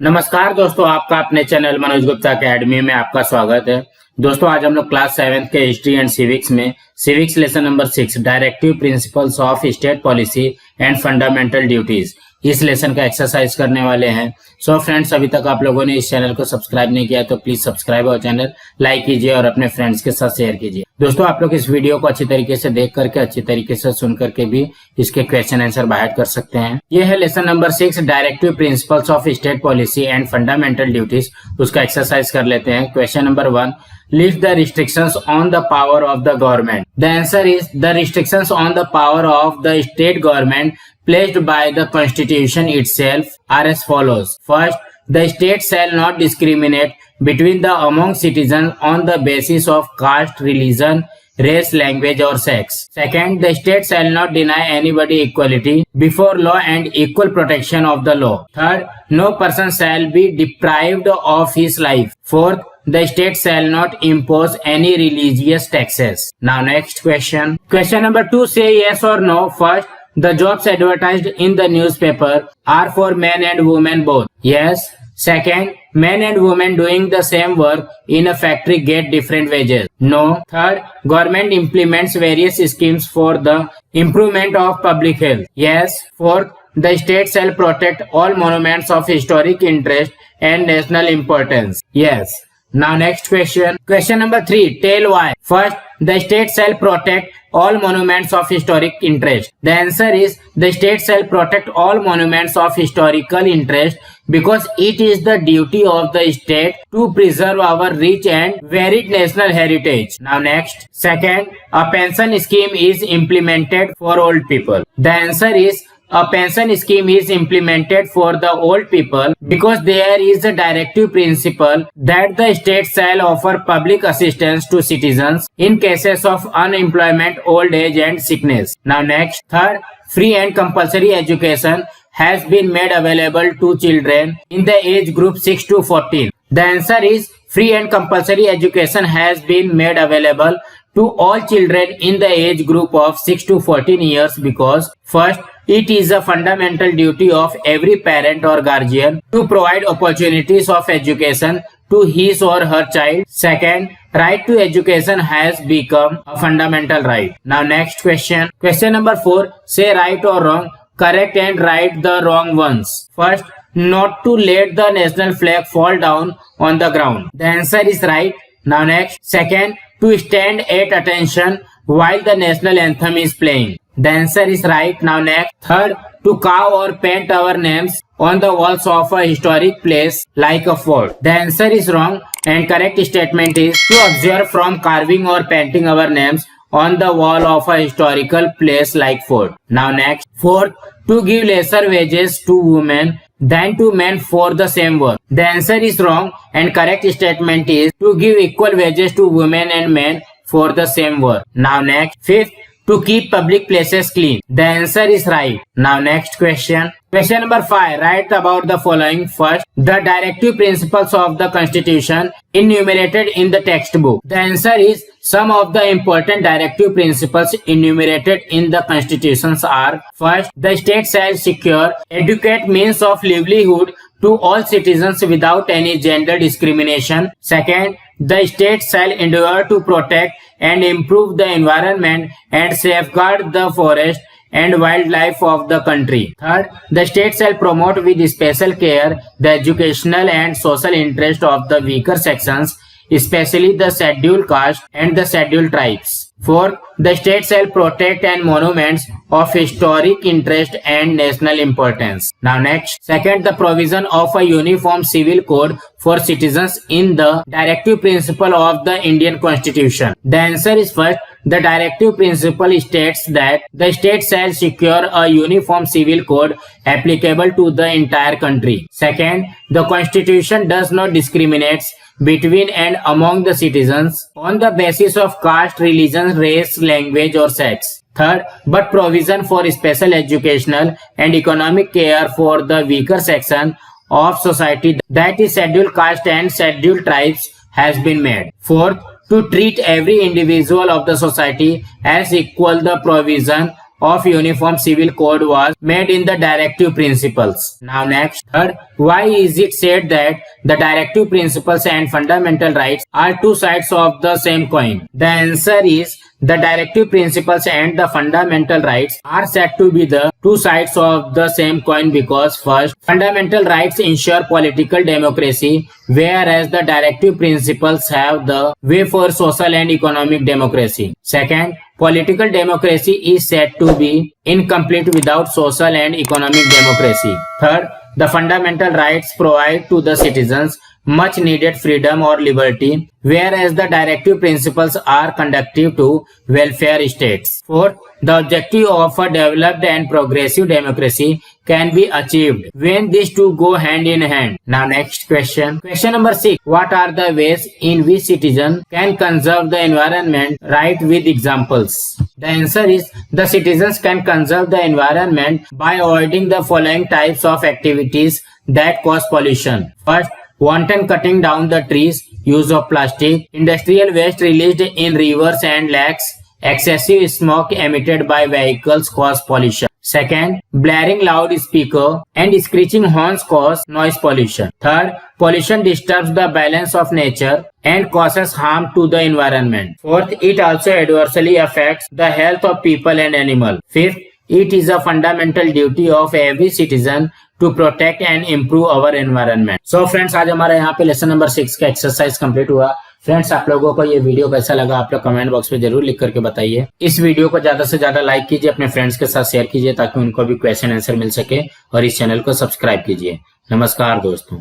नमस्कार दोस्तों, आपका अपने चैनल मनोज गुप्ता अकेडमी में आपका स्वागत है। दोस्तों आज हम लोग क्लास 7 के हिस्ट्री एंड सिविक्स में civics lesson number 6 directive principles of state policy and fundamental duties इस लेसन का एक्सरसाइज करने वाले हैं। सो फ्रेंड्स, अभी तक आप लोगों ने इस चैनल को सब्सक्राइब नहीं किया तो प्लीज सब्सक्राइब और चैनल लाइक कीजिए और अपने फ्रेंड्स के साथ शेयर कीजिए। दोस्तों आप लोग इस वीडियो को अच्छी तरीके से देख करके अच्छी तरीके से सुन करके भी इसके क्वेश्चन आंसर बाहर कर सकते हैं। ये है lesson number 6 directive principles of state policy and fundamental duties. उसका एक्सरसाइज कर लेते हैं। Question number 1, list the restrictions on the power of the government. The answer is the restrictions on the power of the state government placed by the constitution itself are as follows. First, the state shall not discriminate between the among citizens on the basis of caste, religion, race, language or sex. Second, the state shall not deny anybody equality before law and equal protection of the law. Third, no person shall be deprived of his life. Fourth, the state shall not impose any religious taxes. Now next question. Question number 2, say yes or no. First, the jobs advertised in the newspaper are for men and women both. Yes. Second, men and women doing the same work in a factory get different wages. No. Third, government implements various schemes for the improvement of public health. Yes. Fourth, the state shall protect all monuments of historic interest and national importance. Yes. Now next question. Question number 3, tell why. First, the state shall protect all monuments of historic interest. The answer is the state shall protect all monuments of historical interest because it is the duty of the state to preserve our rich and varied national heritage. Now next. Second, a pension scheme is implemented for old people. The answer is a pension scheme is implemented for the old people because there is a directive principle that the state shall offer public assistance to citizens in cases of unemployment, old age and sickness. Now next. Third, free and compulsory education has been made available to children in the age group 6 to 14. The answer is free and compulsory education has been made available to all children in the age group of 6 to 14 years because first, it is a fundamental duty of every parent or guardian to provide opportunities of education to his or her child. Second, right to education has become a fundamental right. Now next question. Question number 4, say right or wrong, correct and right the wrong ones. First, not to let the national flag fall down on the ground. The answer is right. Now next. Second, to stand at attention while the national anthem is playing. The answer is right. Now next. Third, to carve or paint our names on the walls of a historic place like a fort. The answer is wrong and correct statement is to observe from carving or painting our names on the wall of a historical place like fort. Now next. Fourth, to give lesser wages to women than to men for the same work. The answer is wrong and correct statement is to give equal wages to women and men for the same work. Now next. Fifth, to keep public places clean. The answer is right. Now next question. Question number 5, write about the following. First, the directive principles of the constitution enumerated in the textbook. The answer is some of the important directive principles enumerated in the constitutions are: first, the state shall secure adequate means of livelihood to all citizens without any gender discrimination. Second, the state shall endeavor to protect and improve the environment and safeguard the forest and wildlife of the country. Third, the state shall promote with special care the educational and social interest of the weaker sections, especially the scheduled caste and the scheduled tribes. Fourth, the state shall protect and monuments of historic interest and national importance. Now next. Second, the provision of a uniform civil code for citizens in the directive principle of the Indian Constitution. The answer is first, the directive principle states that the state shall secure a uniform civil code applicable to the entire country. Second, the Constitution does not discriminate between and among the citizens on the basis of caste, religion, race, language or sex. Third, but provision for special educational and economic care for the weaker section of society, that is scheduled caste and scheduled tribes, has been made. Fourth, to treat every individual of the society as equal, the provision of Uniform Civil Code was made in the directive principles. Now next, third, why is it said that the directive principles and fundamental rights are two sides of the same coin? The answer is the directive principles and the fundamental rights are said to be the two sides of the same coin because first, fundamental rights ensure political democracy, whereas the directive principles have the way for social and economic democracy. Second, political democracy is said to be incomplete without social and economic democracy. Third, the fundamental rights provide to the citizens much needed freedom or liberty, whereas the directive principles are conducive to welfare states. Fourth, the objective of a developed and progressive democracy can be achieved when these two go hand in hand. Now next question. Question number 6. What are the ways in which citizens can conserve the environment? Write with examples. The answer is the citizens can conserve the environment by avoiding the following types of activities that cause pollution. First, wanton cutting down the trees, use of plastic, industrial waste released in rivers and lakes, excessive smoke emitted by vehicles cause pollution. Second, blaring loudspeaker and screeching horns cause noise pollution. Third, pollution disturbs the balance of nature and causes harm to the environment. Fourth, it also adversely affects the health of people and animals. Fifth, it is a fundamental duty of every citizen to protect and improve our environment. So friends, आज हमारा यहाँ पे lesson number 6 का exercise complete हुआ। Friends, आप लोगों को ये वीडियो कैसा लगा आप लोग कमेंट बॉक्स में जरूर लिख करके बताइए। इस वीडियो को ज्यादा से ज्यादा लाइक कीजिए, अपने फ्रेंड्स के साथ शेयर कीजिए ताकि उनको भी क्वेश्चन आंसर मिल सके और इस चैनल को सब्सक्राइब कीजिए। नमस्कार दोस्तों।